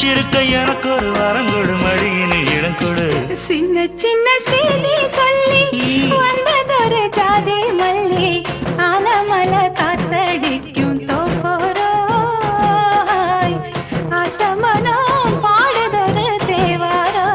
சிரிக்க எனக்கு ஒரு வாரம் கொடு மடியின் இடம் கொடு சின்ன சின்ன செய்தி சொல்லி வந்ததொரு ஜாதி மல்லி ஆனமல காத்தடிக்கும் தோப்போரோ ஆசமனம் பாடுதொரு தேவாரோ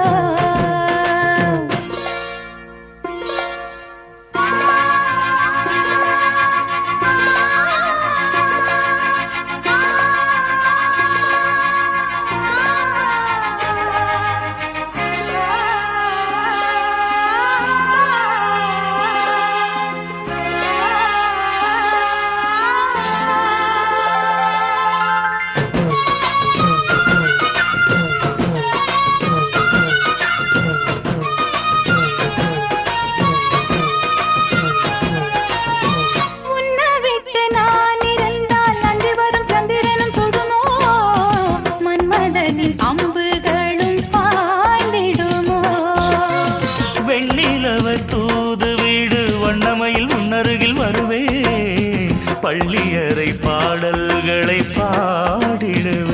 வெண்ணிலவர் தூது வீடு வண்ணமையில் உன்னருகில் வருவே பள்ளியறை பாடல்களை பாடிடுவே